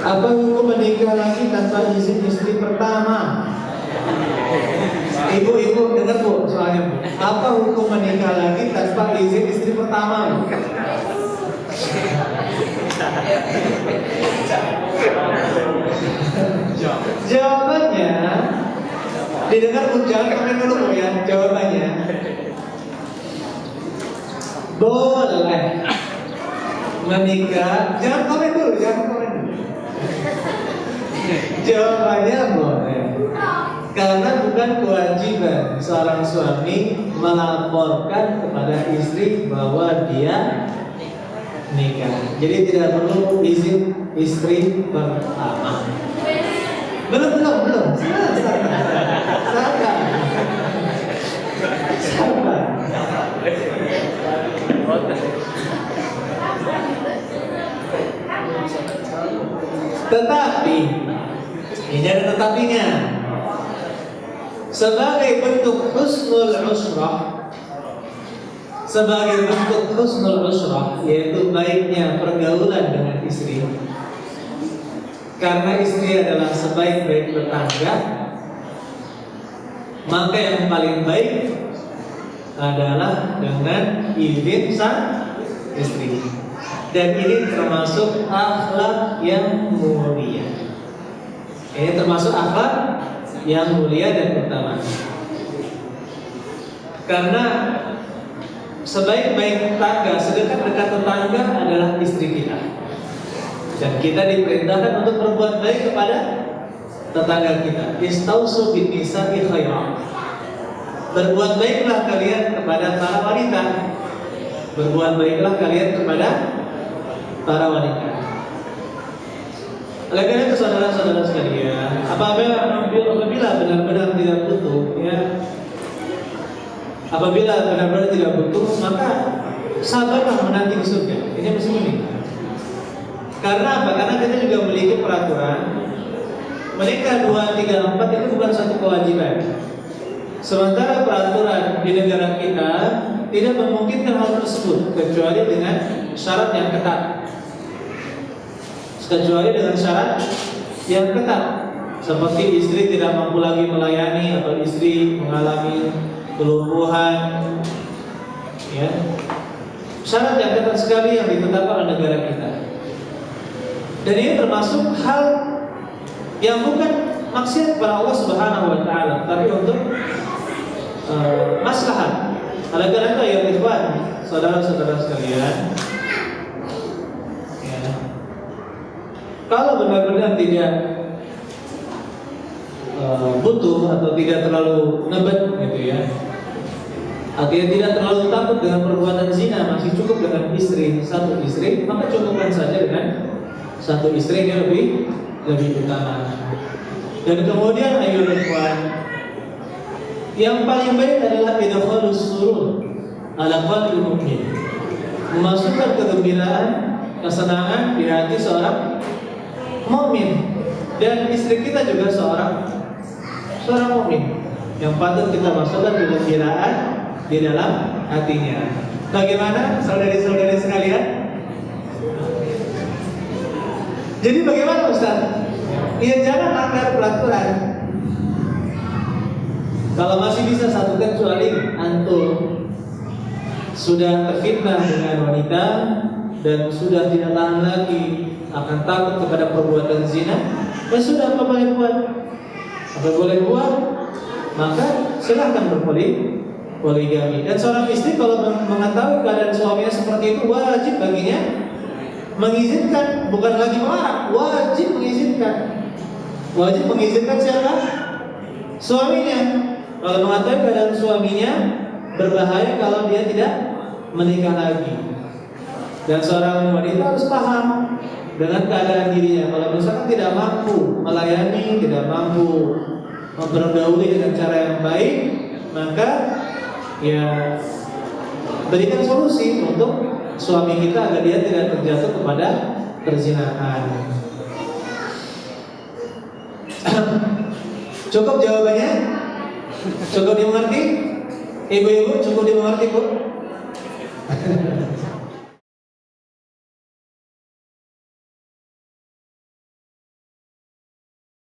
Apa hukum menikah lagi tanpa izin istri pertama? Ibu dengar bu soalnya bu. Apa hukum menikah lagi tanpa izin istri pertama? Jawabannya didengar bu, jangan komen dulu bu ya. Jawabannya boleh menikah. Jangan komen dulu, jangan komen dulu. Jawabannya boleh. Karena bukan kewajiban seorang suami melaporkan kepada istri bahwa dia nikah. Jadi tidak perlu izin istri pertama. Belum. Sabar. Tetapi ini ada tetapinya. Sebagai bentuk husnul usrah, yaitu baiknya pergaulan dengan istri. Karena istri adalah sebaik-baik tetangga, maka yang paling baik adalah dengan izin sang istri. Dan ini termasuk akhlak yang mulia. Ini termasuk akhlak yang mulia dan utama. Karena sebaik-baik tetangga, sedekat-dekat tetangga adalah istri kita. Dan kita diperintahkan untuk berbuat baik kepada tetangga kita. Istausu bin nisa'i khairan. Berbuat baiklah kalian kepada para wanita. Berbuat baiklah kalian kepada para wanita. Oleh karena itu saudara-saudara sekalian, apabila benar-benar tidak butuh, ya, apabila benar-benar tidak butuh, maka sabarlah menanti surga. Ini mesti menikah. Karena apa? Karena kita juga memiliki peraturan menikah 2, 3, 4 itu bukan satu kewajiban. Sementara peraturan di negara kita tidak memungkinkan hal tersebut kecuali dengan syarat yang ketat. Seperti istri tidak mampu lagi melayani atau istri mengalami kelumpuhan, ya. Syarat yang ketat sekali yang ditetapkan oleh negara kita. Dan ini termasuk hal yang bukan maksiat kepada Allah Subhanahu wa taala, tapi untuk maslahat. Oleh karena itu ya ikhwan, saudara-saudara sekalian, ya, kalau benar-benar tidak butuh atau tidak terlalu ngebet gitu ya, artinya tidak terlalu takut dengan perbuatan zina, masih cukup dengan satu istri, maka cukupkan saja dengan satu istri yang lebih utama. Dan kemudian ayo ikhwan, yang paling baik adalah idkhalus surur ala qalbil mu'min, memasukkan kegembiraan, kesenangan di hati seorang mukmin. Dan istri kita juga seorang mukmin yang patut kita masukkan kegembiraan di dalam hatinya. Bagaimana saudari-saudari sekalian? Jadi bagaimana Ustaz? Ya jangan langgar peraturan. Kalau masih bisa satu kecuali antum sudah terfitnah dengan wanita dan sudah tidak tahan lagi akan takut kepada perbuatan zina, ya sudah apa boleh buat, maka silahkan berpoligami. Dan seorang istri kalau mengetahui keadaan suaminya seperti itu, wajib baginya mengizinkan, bukan lagi melarang, wajib mengizinkan. Wajib mengizinkan siapa? Suaminya. Kalau mengetahui keadaan suaminya berbahaya kalau dia tidak menikah lagi. Dan seorang wanita harus paham dengan keadaan dirinya. Kalau misalkan tidak mampu melayani, tidak mampu mempergauli dengan cara yang baik, maka ya berikan solusi untuk suami kita agar dia tidak terjatuh kepada perzinahan. Cukup jawabannya? Cukup dimengerti? Ibu-ibu cukup dimengerti, Bu?